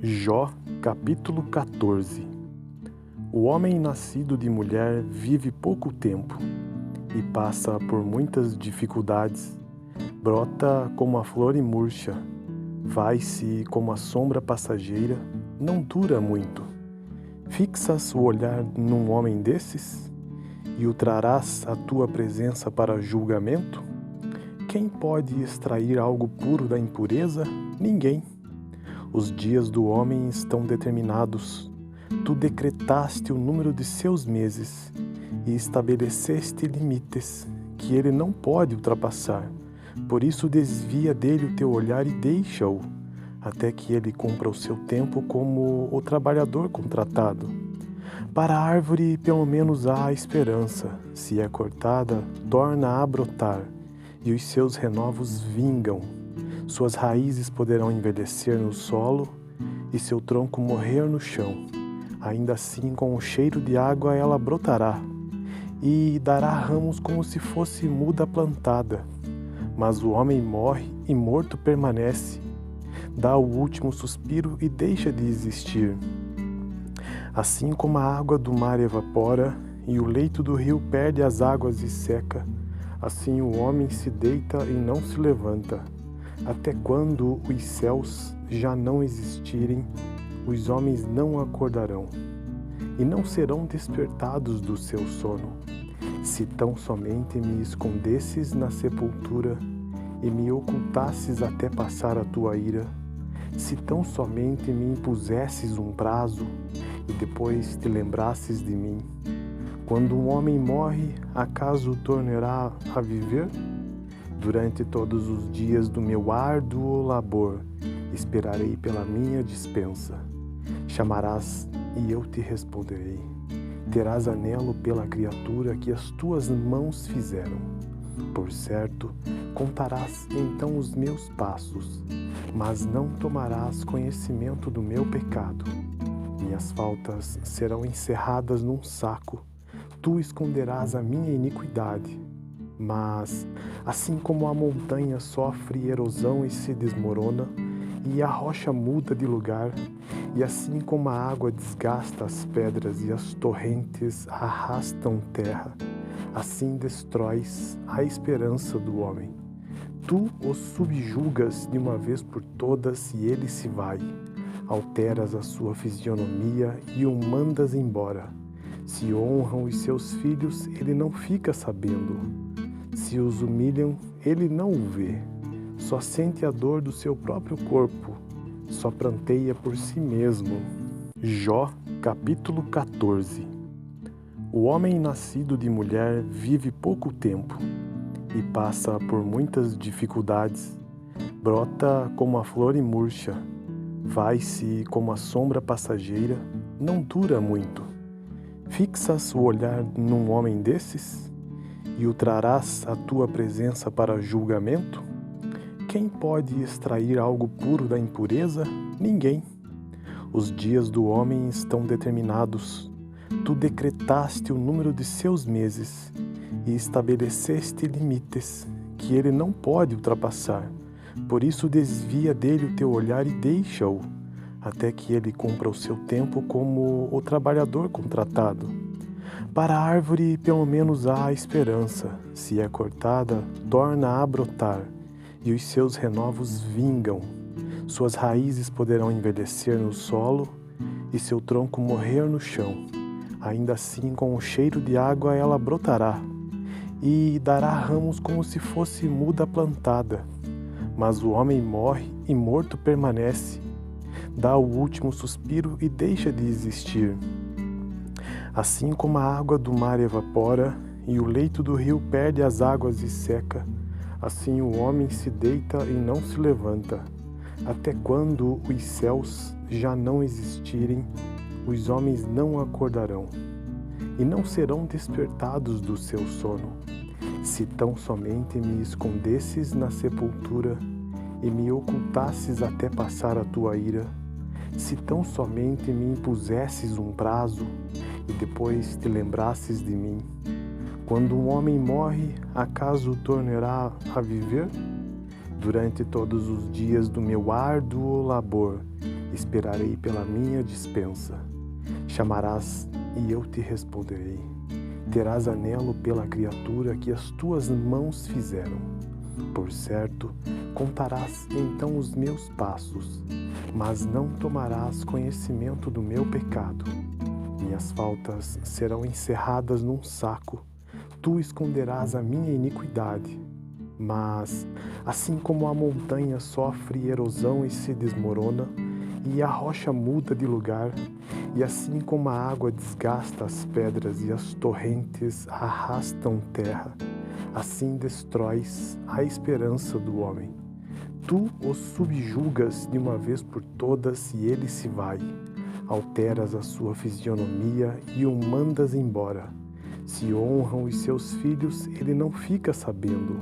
Jó, capítulo 14. O homem nascido de mulher vive pouco tempo e passa por muitas dificuldades. Brota como a flor e murcha, vai-se como a sombra passageira, não dura muito. Fixas o olhar num homem desses e o trarás à tua presença para julgamento? Quem pode extrair algo puro da impureza? Ninguém. Os dias do homem estão determinados. Tu decretaste o número de seus meses e estabeleceste limites que ele não pode ultrapassar. Por isso desvia dele o teu olhar e deixa-o, até que ele cumpra o seu tempo como o trabalhador contratado. Para a árvore pelo menos há esperança. Se é cortada, torna a brotar, e os seus renovos vingam. Suas raízes poderão envelhecer no solo e seu tronco morrer no chão. Ainda assim, com o cheiro de água ela brotará e dará ramos como se fosse muda plantada. Mas o homem morre e morto permanece. Dá o último suspiro e deixa de existir. Assim como a água do mar evapora e o leito do rio perde as águas e seca, assim o homem se deita e não se levanta. Até quando os céus já não existirem, os homens não acordarão e não serão despertados do seu sono. Se tão somente me escondesses na sepultura e me ocultasses até passar a tua ira, se tão somente me impusesses um prazo e depois te lembrasses de mim. Quando um homem morre, acaso o tornará a viver? Durante todos os dias do meu árduo labor, esperarei pela minha dispensa. Chamarás e eu te responderei. Terás anelo pela criatura que as tuas mãos fizeram. Por certo, contarás então os meus passos, mas não tomarás conhecimento do meu pecado. Minhas faltas serão encerradas num saco. Tu esconderás a minha iniquidade. Mas, assim como a montanha sofre erosão e se desmorona, e a rocha muda de lugar, e assim como a água desgasta as pedras e as torrentes arrastam terra, assim destróis a esperança do homem. Tu o subjugas de uma vez por todas e ele se vai. Alteras a sua fisionomia e o mandas embora. Se honram os seus filhos, ele não fica sabendo. Se os humilham, ele não o vê. Só sente a dor do seu próprio corpo. Só pranteia por si mesmo. Jó, capítulo 14. O homem nascido de mulher vive pouco tempo e passa por muitas dificuldades. Brota como a flor e murcha, vai-se como a sombra passageira, não dura muito. Fixas o olhar num homem desses e o trarás à tua presença para julgamento? Quem pode extrair algo puro da impureza? Ninguém. Os dias do homem estão determinados. Tu decretaste o número de seus meses e estabeleceste limites que ele não pode ultrapassar. Por isso desvia dele o teu olhar e deixa-o, até que ele cumpra o seu tempo como o trabalhador contratado. Para a árvore pelo menos há esperança. Se é cortada, torna a brotar, e os seus renovos vingam. Suas raízes poderão envelhecer no solo e seu tronco morrer no chão. Ainda assim, com o cheiro de água ela brotará e dará ramos como se fosse muda plantada. Mas o homem morre e morto permanece. Dá o último suspiro e deixa de existir. Assim como a água do mar evapora e o leito do rio perde as águas e seca, assim o homem se deita e não se levanta. Até quando os céus já não existirem, os homens não acordarão e não serão despertados do seu sono. Se tão somente me escondesses na sepultura e me ocultasses até passar a tua ira, se tão somente me impusesses um prazo e depois te lembrasses de mim. Quando um homem morre, acaso o tornará a viver? Durante todos os dias do meu árduo labor, esperarei pela minha dispensa. Chamarás e eu te responderei. Terás anelo pela criatura que as tuas mãos fizeram. Por certo, contarás então os meus passos, mas não tomarás conhecimento do meu pecado. Minhas faltas serão encerradas num saco, tu esconderás a minha iniquidade. Mas, assim como a montanha sofre erosão e se desmorona, e a rocha muda de lugar, e assim como a água desgasta as pedras e as torrentes arrastam terra, assim destróis a esperança do homem. Tu o subjugas de uma vez por todas e ele se vai. Alteras a sua fisionomia e o mandas embora. Se honram os seus filhos, ele não fica sabendo.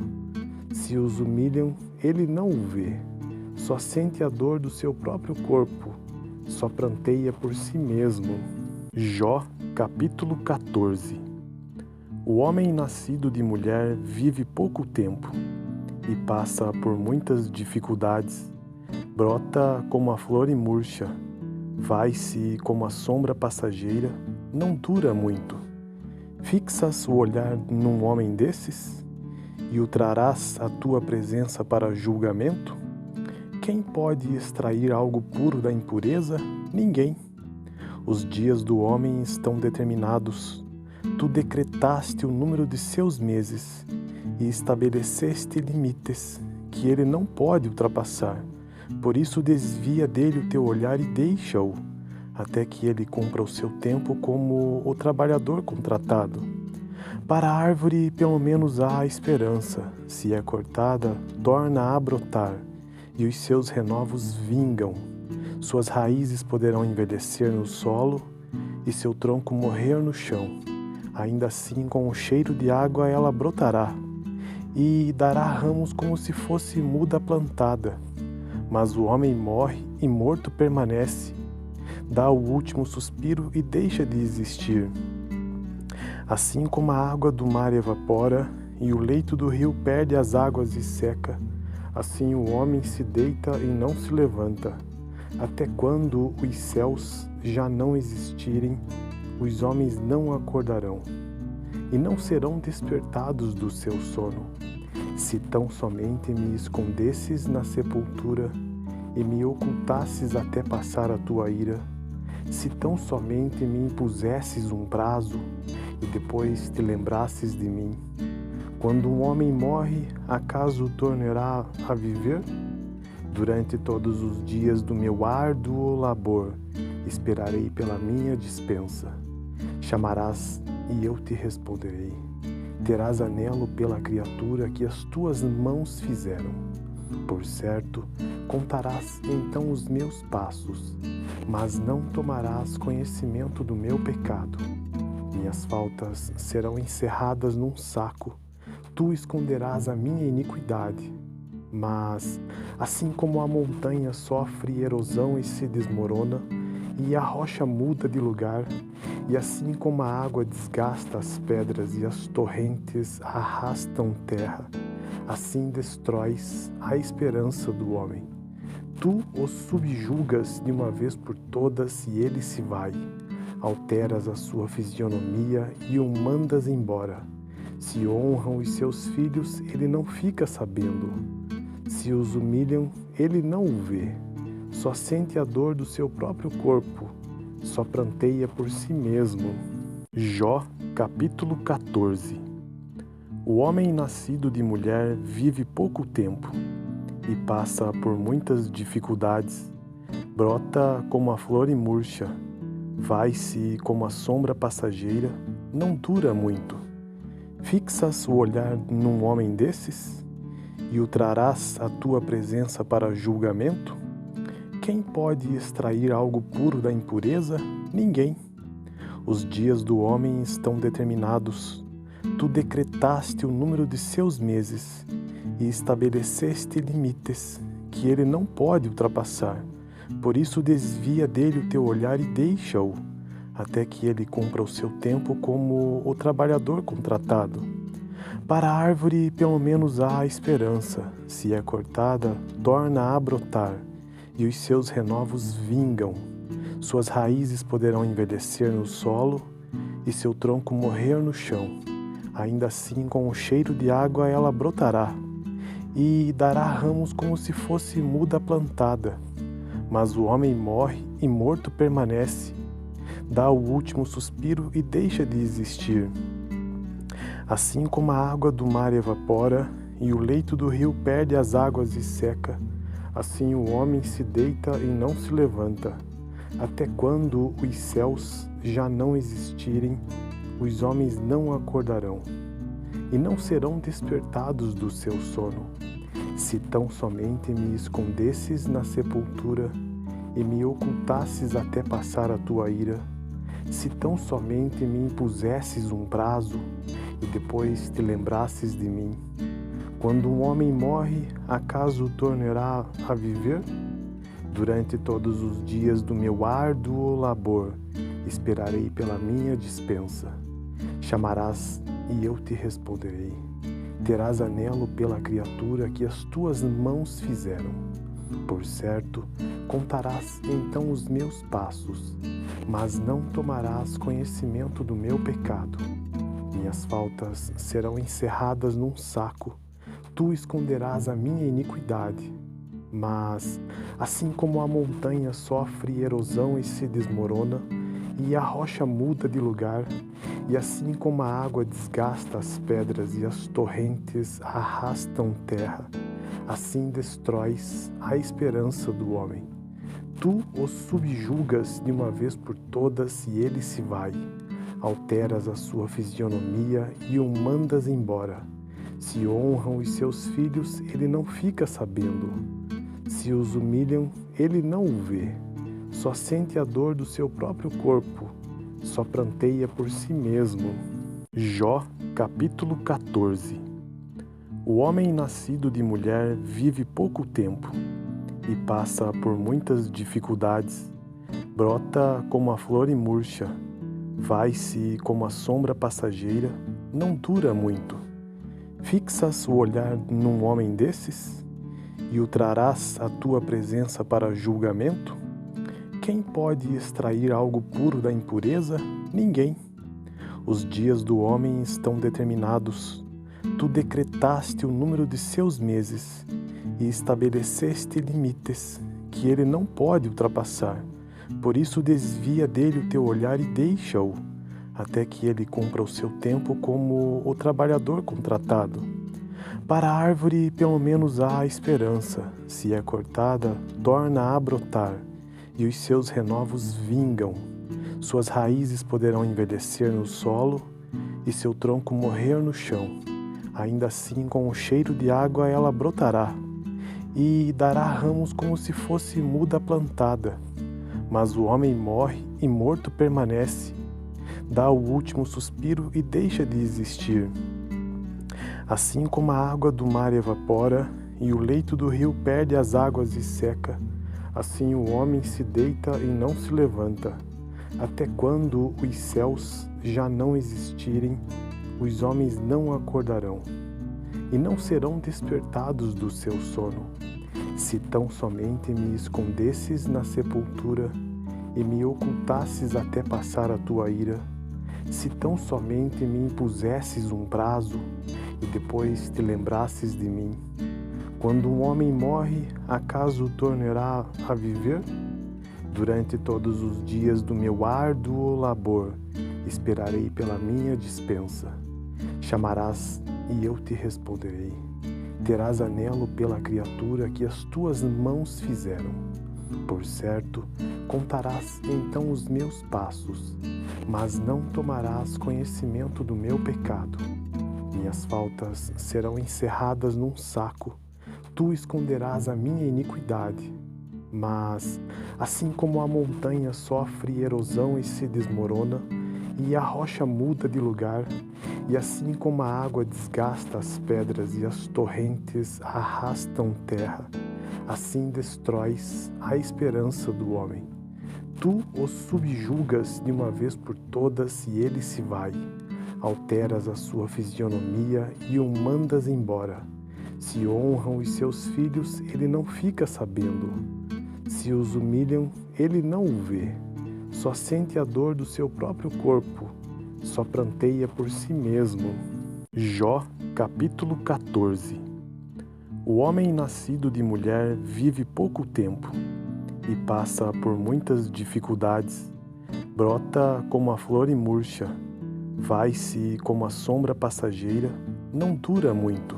Se os humilham, ele não o vê. Só sente a dor do seu próprio corpo. Só pranteia por si mesmo. Jó, capítulo 14. O homem nascido de mulher vive pouco tempo e passa por muitas dificuldades. Brota como a flor e murcha. Vai-se como a sombra passageira, não dura muito. Fixas o olhar num homem desses? E o trarás à tua presença para julgamento? Quem pode extrair algo puro da impureza? Ninguém. Os dias do homem estão determinados. Tu decretaste o número de seus meses e estabeleceste limites que ele não pode ultrapassar. Por isso desvia dele o teu olhar e deixa-o, até que ele cumpra o seu tempo como o trabalhador contratado. Para a árvore pelo menos há esperança. Se é cortada, torna a brotar, e os seus renovos vingam. Suas raízes poderão envelhecer no solo e seu tronco morrer no chão. Ainda assim, com o cheiro de água ela brotará e dará ramos como se fosse muda plantada. Mas o homem morre e morto permanece. Dá o último suspiro e deixa de existir. Assim como a água do mar evapora e o leito do rio perde as águas e seca, assim o homem se deita e não se levanta. Até quando os céus já não existirem, os homens não acordarão e não serão despertados do seu sono. Se tão somente me escondesses na sepultura e me ocultasses até passar a tua ira, se tão somente me impusesses um prazo e depois te lembrasses de mim. Quando um homem morre, acaso o tornará a viver? Durante todos os dias do meu árduo labor, esperarei pela minha dispensa. Chamarás e eu te responderei. Terás anelo pela criatura que as tuas mãos fizeram. Por certo, contarás então os meus passos, mas não tomarás conhecimento do meu pecado. Minhas faltas serão encerradas num saco, tu esconderás a minha iniquidade. Mas, assim como a montanha sofre erosão e se desmorona, e a rocha muda de lugar, e assim como a água desgasta as pedras e as torrentes arrastam terra, assim destróis a esperança do homem. Tu o subjugas de uma vez por todas e ele se vai. Alteras a sua fisionomia e o mandas embora. Se honram os seus filhos, ele não fica sabendo. Se os humilham, ele não o vê. Só sente a dor do seu próprio corpo. Só pranteia por si mesmo. Jó, capítulo 14. O homem nascido de mulher vive pouco tempo e passa por muitas dificuldades. Brota como a flor e murcha. Vai-se como a sombra passageira, não dura muito. Fixas o olhar num homem desses? E o trarás à tua presença para julgamento? Quem pode extrair algo puro da impureza? Ninguém. Os dias do homem estão determinados. Tu decretaste o número de seus meses e estabeleceste limites que ele não pode ultrapassar. Por isso desvia dele o teu olhar e deixa-o, até que ele cumpra o seu tempo como o trabalhador contratado. Para a árvore pelo menos há esperança. Se é cortada, torna a brotar, e os seus renovos vingam. Suas raízes poderão envelhecer no solo e seu tronco morrer no chão. Ainda assim, com o cheiro de água ela brotará e dará ramos como se fosse muda plantada. Mas o homem morre e morto permanece, dá o último suspiro e deixa de existir. Assim como a água do mar evapora e o leito do rio perde as águas e seca, assim o homem se deita e não se levanta. Até quando os céus já não existirem, os homens não acordarão e não serão despertados do seu sono. Se tão somente me escondesses na sepultura e me ocultasses até passar a tua ira, se tão somente me impusesses um prazo e depois te lembrasses de mim. Quando um homem morre, acaso o tornará a viver? Durante todos os dias do meu árduo labor, esperarei pela minha dispensa. Chamarás e eu te responderei. Terás anelo pela criatura que as tuas mãos fizeram. Por certo, contarás então os meus passos, mas não tomarás conhecimento do meu pecado. Minhas faltas serão encerradas num saco, tu esconderás a minha iniquidade. Mas, assim como a montanha sofre erosão e se desmorona, e a rocha muda de lugar, e assim como a água desgasta as pedras e as torrentes arrastam terra, assim destróis a esperança do homem. Tu o subjugas de uma vez por todas e ele se vai. Alteras a sua fisionomia e o mandas embora. Se honram os seus filhos, ele não fica sabendo. Se os humilham, ele não o vê. Só sente a dor do seu próprio corpo, só pranteia por si mesmo. Jó, capítulo 14. O homem nascido de mulher vive pouco tempo e passa por muitas dificuldades. Brota como a flor e murcha, vai-se como a sombra passageira, não dura muito. Fixas o olhar num homem desses e o trarás à tua presença para julgamento? Quem pode extrair algo puro da impureza? Ninguém. Os dias do homem estão determinados. Tu decretaste o número de seus meses e estabeleceste limites que ele não pode ultrapassar. Por isso desvia dele o teu olhar e deixa-o, até que ele cumpra o seu tempo como o trabalhador contratado. Para a árvore pelo menos há esperança. Se é cortada, torna a brotar, e os seus renovos vingam. Suas raízes poderão envelhecer no solo e seu tronco morrer no chão. Ainda assim, com o cheiro de água ela brotará e dará ramos como se fosse muda plantada. Mas o homem morre e morto permanece, dá o último suspiro e deixa de existir. Assim como a água do mar evapora e o leito do rio perde as águas e seca, assim o homem se deita e não se levanta. Até quando os céus já não existirem, os homens não acordarão e não serão despertados do seu sono. Se tão somente me escondesses na sepultura e me ocultasses até passar a tua ira, se tão somente me impusesses um prazo e depois te lembrasses de mim. Quando um homem morre, acaso o tornará a viver? Durante todos os dias do meu árduo labor, esperarei pela minha dispensa. Chamarás e eu te responderei. Terás anelo pela criatura que as tuas mãos fizeram. Por certo, contarás então os meus passos, mas não tomarás conhecimento do meu pecado. Minhas faltas serão encerradas num saco, tu esconderás a minha iniquidade. Mas, assim como a montanha sofre erosão e se desmorona, e a rocha muda de lugar, e assim como a água desgasta as pedras e as torrentes arrastam terra, assim destróis a esperança do homem. Tu o subjugas de uma vez por todas e ele se vai. Alteras a sua fisionomia e o mandas embora. Se honram os seus filhos, ele não fica sabendo. Se os humilham, ele não o vê. Só sente a dor do seu próprio corpo. Só pranteia por si mesmo. Jó, capítulo 14. O homem nascido de mulher vive pouco tempo e passa por muitas dificuldades. Brota como a flor e murcha, vai-se como a sombra passageira, não dura muito.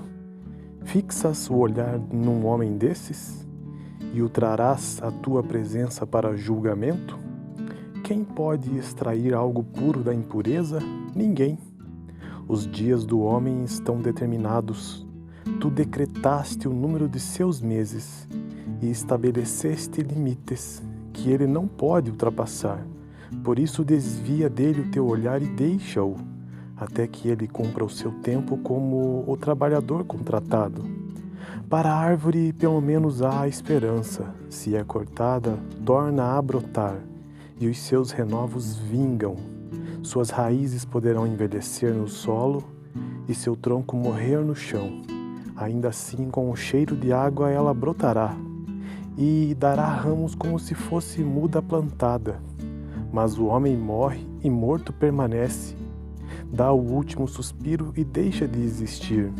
Fixas o olhar num homem desses e o trarás à tua presença para julgamento? Quem pode extrair algo puro da impureza? Ninguém. Os dias do homem estão determinados. Tu decretaste o número de seus meses e estabeleceste limites que ele não pode ultrapassar. Por isso desvia dele o teu olhar e deixa-o, até que ele cumpra o seu tempo como o trabalhador contratado. Para a árvore pelo menos há esperança. Se é cortada, torna a brotar, e os seus renovos vingam. Suas raízes poderão envelhecer no solo e seu tronco morrer no chão. Ainda assim, com o cheiro de água ela brotará e dará ramos como se fosse muda plantada. Mas o homem morre e morto permanece. Dá o último suspiro e deixa de existir.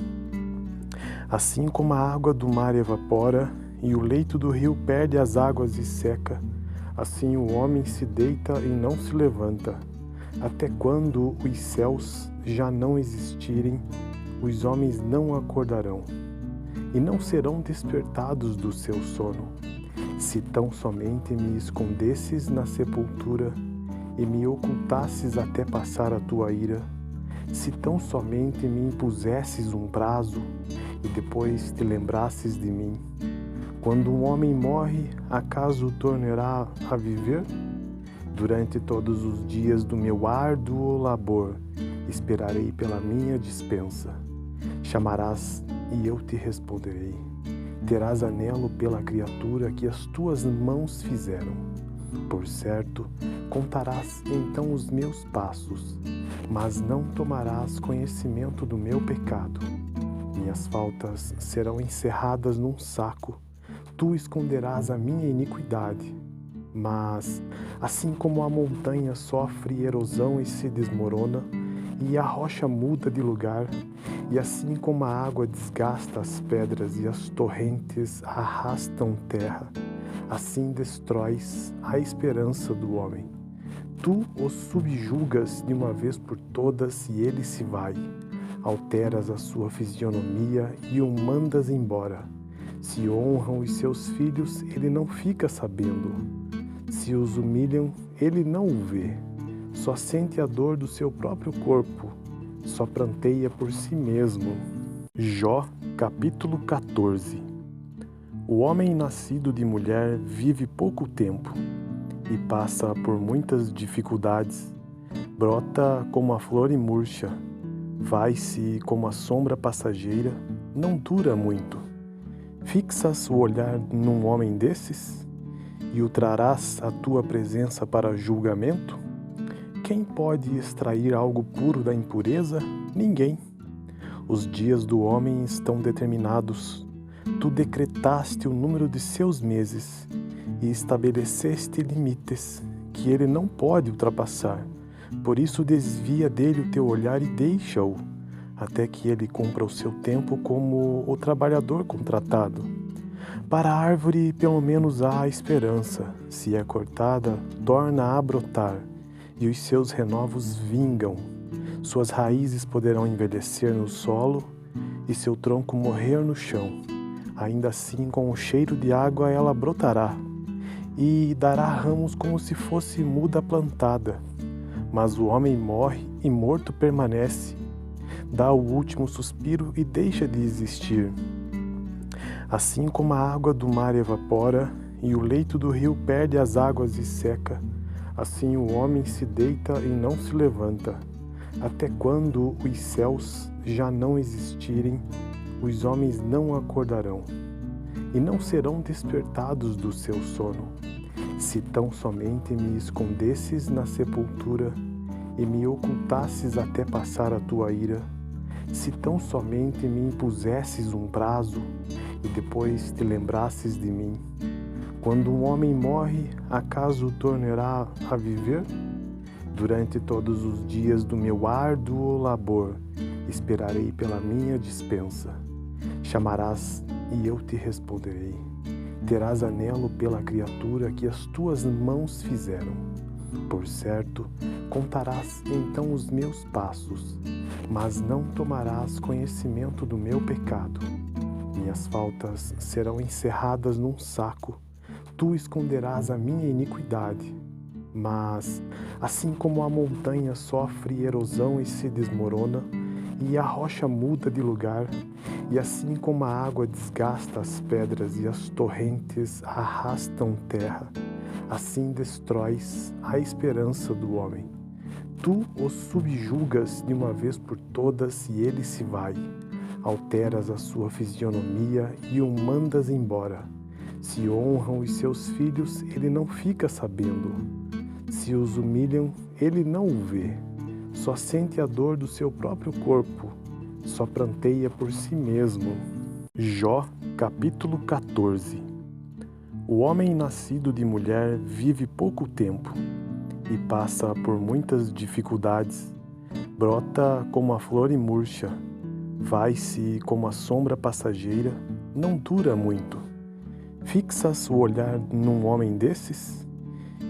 Assim como a água do mar evapora e o leito do rio perde as águas e seca, assim o homem se deita e não se levanta. Até quando os céus já não existirem, os homens não acordarão e não serão despertados do seu sono. Se tão somente me escondesses na sepultura e me ocultasses até passar a tua ira, se tão somente me impusesses um prazo e depois te lembrasses de mim. Quando um homem morre, acaso o tornará a viver? Durante todos os dias do meu árduo labor, esperarei pela minha dispensa. Chamarás e eu te responderei. Terás anelo pela criatura que as tuas mãos fizeram. Por certo, contarás então os meus passos, mas não tomarás conhecimento do meu pecado. Minhas faltas serão encerradas num saco. Tu esconderás a minha iniquidade. Mas, assim como a montanha sofre erosão e se desmorona, e a rocha muda de lugar, e assim como a água desgasta as pedras e as torrentes arrastam terra, assim destróis a esperança do homem. Tu o subjugas de uma vez por todas e ele se vai. Alteras a sua fisionomia e o mandas embora. Se honram os seus filhos, ele não fica sabendo. Se os humilham, ele não o vê. Só sente a dor do seu próprio corpo. Só pranteia por si mesmo. Jó, capítulo 14. O homem nascido de mulher vive pouco tempo e passa por muitas dificuldades. Brota como a flor e murcha, vai-se como a sombra passageira, não dura muito. Fixas o olhar num homem desses e o trarás à tua presença para julgamento? Quem pode extrair algo puro da impureza? Ninguém. Os dias do homem estão determinados. Tu decretaste o número de seus meses e estabeleceste limites que ele não pode ultrapassar. Por isso desvia dele o teu olhar e deixa-o, até que ele cumpra o seu tempo como o trabalhador contratado. Para a árvore pelo menos há esperança. Se é cortada, torna a brotar, e os seus renovos vingam. Suas raízes poderão envelhecer no solo e seu tronco morrer no chão. Ainda assim, com o cheiro de água ela brotará e dará ramos como se fosse muda plantada. Mas o homem morre e morto permanece. Dá o último suspiro e deixa de existir. Assim como a água do mar evapora e o leito do rio perde as águas e seca, assim o homem se deita e não se levanta. Até quando os céus já não existirem, os homens não acordarão e não serão despertados do seu sono. Se tão somente me escondesses na sepultura e me ocultasses até passar a tua ira, se tão somente me impusesses um prazo e depois te lembrasses de mim. Quando um homem morre, acaso o tornará a viver? Durante todos os dias do meu árduo labor, esperarei pela minha dispensa. Chamarás e eu te responderei. Terás anelo pela criatura que as tuas mãos fizeram. Por certo, contarás então os meus passos, mas não tomarás conhecimento do meu pecado. Minhas faltas serão encerradas num saco, tu esconderás a minha iniquidade. Mas, assim como a montanha sofre erosão e se desmorona, e a rocha muda de lugar, e assim como a água desgasta as pedras e as torrentes arrastam terra, assim destróis a esperança do homem. Tu o subjugas de uma vez por todas e ele se vai. Alteras a sua fisionomia e o mandas embora. Se honram os seus filhos, ele não fica sabendo. Se os humilham, ele não o vê. Só sente a dor do seu próprio corpo, só pranteia por si mesmo. Jó, capítulo 14. O homem nascido de mulher vive pouco tempo e passa por muitas dificuldades. Brota como a flor e murcha, vai-se como a sombra passageira, não dura muito. Fixas o olhar num homem desses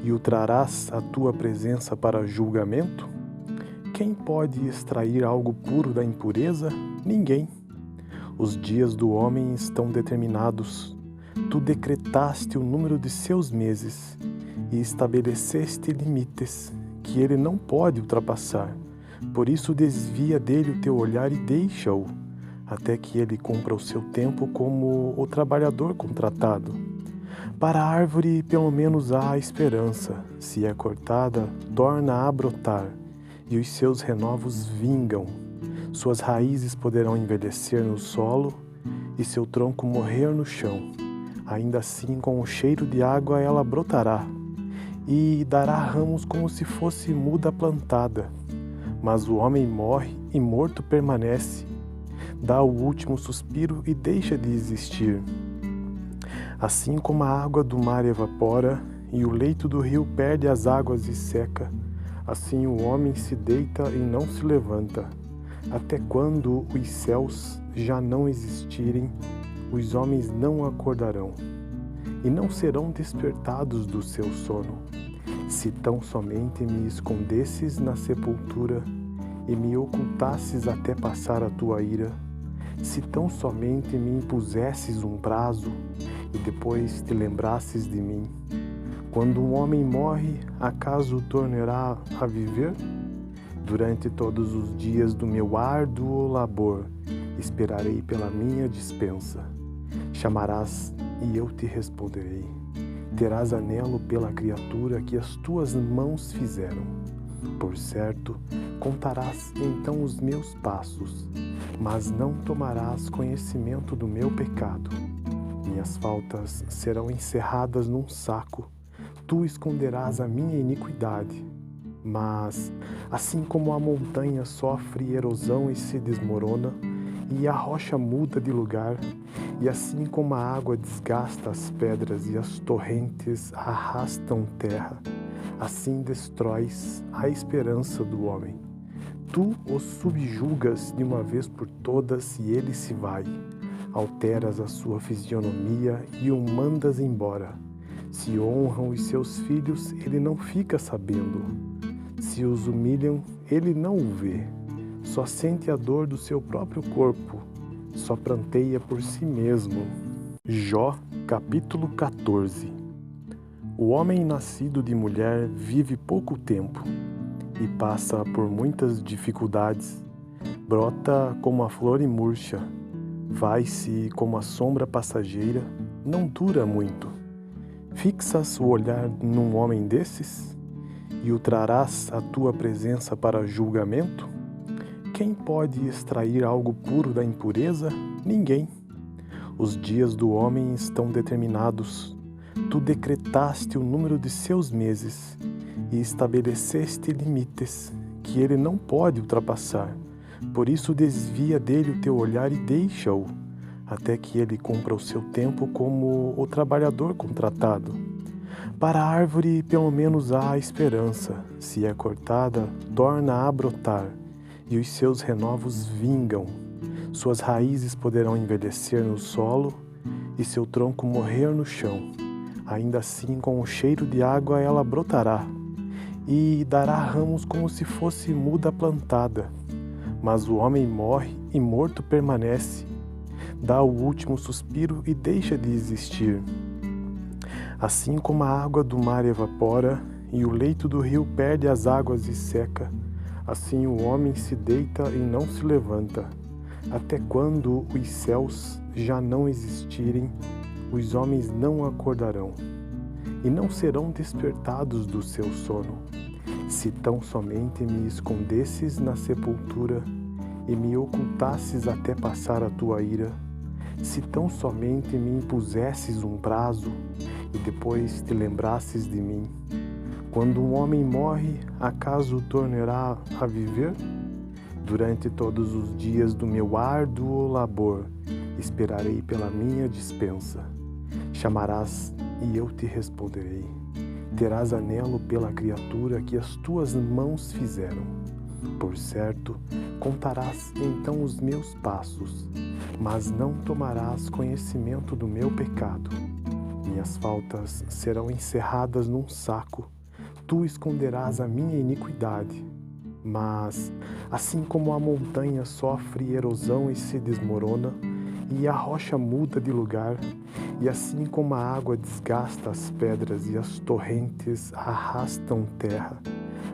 e o trarás à tua presença para julgamento? Quem pode extrair algo puro da impureza? Ninguém. Os dias do homem estão determinados. Tu decretaste o número de seus meses e estabeleceste limites que ele não pode ultrapassar. Por isso desvia dele o teu olhar e deixa-o, até que ele cumpra o seu tempo como o trabalhador contratado. Para a árvore pelo menos há esperança. Se é cortada, torna a brotar, e os seus renovos vingam. Suas raízes poderão envelhecer no solo e seu tronco morrer no chão. Ainda assim, com o cheiro de água ela brotará e dará ramos como se fosse muda plantada. Mas o homem morre e morto permanece. Dá o último suspiro e deixa de existir. Assim como a água do mar evapora e o leito do rio perde as águas e seca, assim o homem se deita e não se levanta. Até quando os céus já não existirem, os homens não acordarão e não serão despertados do seu sono. Se tão somente me escondesses na sepultura e me ocultasses até passar a tua ira, se tão somente me impusesses um prazo e depois te lembrasses de mim. Quando um homem morre, acaso o tornará a viver? Durante todos os dias do meu árduo labor, esperarei pela minha dispensa. Chamarás e eu te responderei. Terás anelo pela criatura que as tuas mãos fizeram. Por certo, contarás então os meus passos, mas não tomarás conhecimento do meu pecado. Minhas faltas serão encerradas num saco, tu esconderás a minha iniquidade. Mas, assim como a montanha sofre erosão e se desmorona, e a rocha muda de lugar, e assim como a água desgasta as pedras e as torrentes arrastam terra, assim destróis a esperança do homem. Tu o subjugas de uma vez por todas e ele se vai. Alteras a sua fisionomia e o mandas embora. Se honram os seus filhos, ele não fica sabendo. Se os humilham, ele não o vê. Só sente a dor do seu próprio corpo, só pranteia por si mesmo. Jó, capítulo 14. O homem nascido de mulher vive pouco tempo e passa por muitas dificuldades. Brota como a flor e murcha, vai-se como a sombra passageira, não dura muito. Fixas o olhar num homem desses e o trarás à tua presença para julgamento? Quem pode extrair algo puro da impureza? Ninguém. Os dias do homem estão determinados. Tu decretaste o número de seus meses e estabeleceste limites que ele não pode ultrapassar. Por isso desvia dele o teu olhar e deixa-o, até que ele cumpra o seu tempo como o trabalhador contratado. Para a árvore, pelo menos há esperança. Se é cortada, torna a brotar, e os seus renovos vingam. Suas raízes poderão envelhecer no solo e seu tronco morrer no chão. Ainda assim, com o cheiro de água, ela brotará e dará ramos como se fosse muda plantada. Mas o homem morre e morto permanece. Dá o último suspiro e deixa de existir. Assim como a água do mar evapora e o leito do rio perde as águas e seca, assim o homem se deita e não se levanta. Até quando os céus já não existirem, os homens não acordarão e não serão despertados do seu sono. Se tão somente me escondesses na sepultura e me ocultasses até passar a tua ira, se tão somente me impusesses um prazo e depois te lembrasses de mim. Quando um homem morre, acaso o tornará a viver? Durante todos os dias do meu árduo labor, esperarei pela minha dispensa. Chamarás e eu te responderei. Terás anelo pela criatura que as tuas mãos fizeram. Por certo, contarás então os meus passos, mas não tomarás conhecimento do meu pecado. Minhas faltas serão encerradas num saco, tu esconderás a minha iniquidade. Mas, assim como a montanha sofre erosão e se desmorona, e a rocha muda de lugar, e assim como a água desgasta as pedras e as torrentes arrastam terra,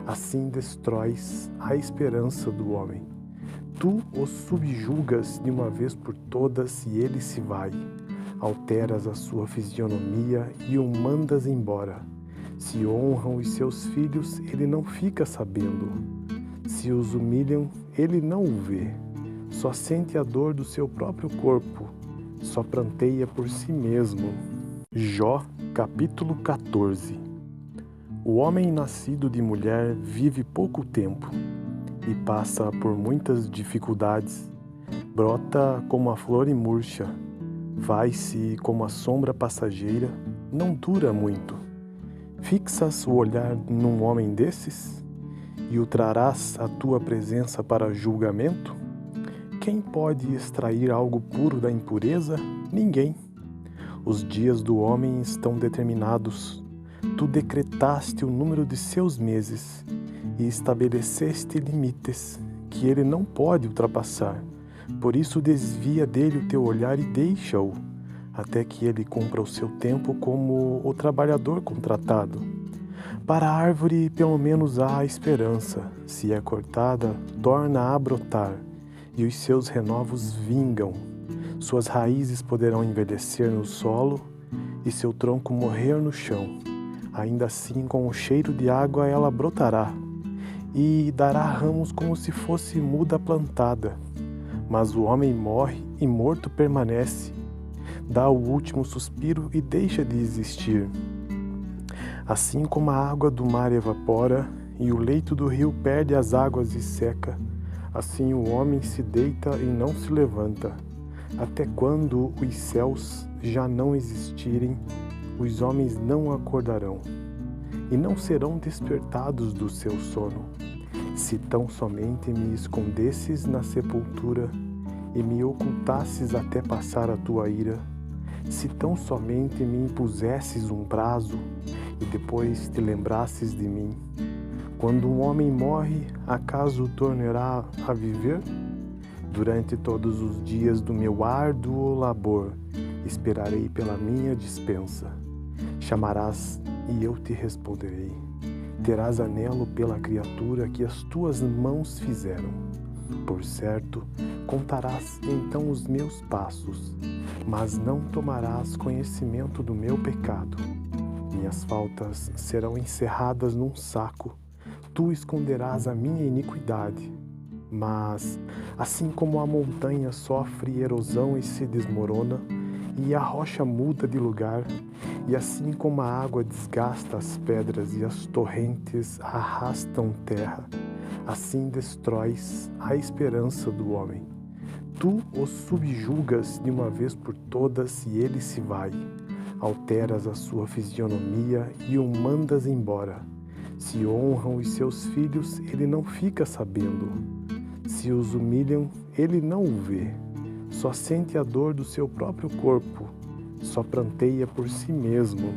assim destróis a esperança do homem. Tu o subjugas de uma vez por todas e ele se vai. Alteras a sua fisionomia e o mandas embora. Se honram os seus filhos, ele não fica sabendo. Se os humilham, ele não o vê. Só sente a dor do seu próprio corpo, só pranteia por si mesmo. Jó, capítulo 14. O homem nascido de mulher vive pouco tempo e passa por muitas dificuldades. Brota como a flor e murcha, vai-se como a sombra passageira, não dura muito. Fixas o olhar num homem desses e o trarás à tua presença para julgamento? Quem pode extrair algo puro da impureza? Ninguém. Os dias do homem estão determinados. Tu decretaste o número de seus meses e estabeleceste limites que ele não pode ultrapassar. Por isso desvia dele o teu olhar e deixa-o, até que ele cumpra o seu tempo como o trabalhador contratado. Para a árvore, pelo menos há esperança. Se é cortada, torna a brotar, e os seus renovos vingam. Suas raízes poderão envelhecer no solo e seu tronco morrer no chão. Ainda assim, com o cheiro de água, ela brotará e dará ramos como se fosse muda plantada. Mas o homem morre e morto permanece. Dá o último suspiro e deixa de existir. Assim como a água do mar evapora e o leito do rio perde as águas e seca, assim o homem se deita e não se levanta. Até quando os céus já não existirem, os homens não acordarão e não serão despertados do seu sono. Se tão somente me escondesses na sepultura e me ocultasses até passar a tua ira, se tão somente me impusesses um prazo e depois te lembrasses de mim. Quando um homem morre, acaso o tornará a viver? Durante todos os dias do meu árduo labor, esperarei pela minha dispensa. Chamarás e eu te responderei. Terás anelo pela criatura que as tuas mãos fizeram. Por certo, contarás então os meus passos, mas não tomarás conhecimento do meu pecado. Minhas faltas serão encerradas num saco, tu esconderás a minha iniquidade. Mas, assim como a montanha sofre erosão e se desmorona, e a rocha muda de lugar, e assim como a água desgasta as pedras e as torrentes arrastam terra, assim destróis a esperança do homem. Tu o subjugas de uma vez por todas e ele se vai. Alteras a sua fisionomia e o mandas embora. Se honram os seus filhos, ele não fica sabendo. Se os humilham, ele não o vê. Só sente a dor do seu próprio corpo, só pranteia por si mesmo.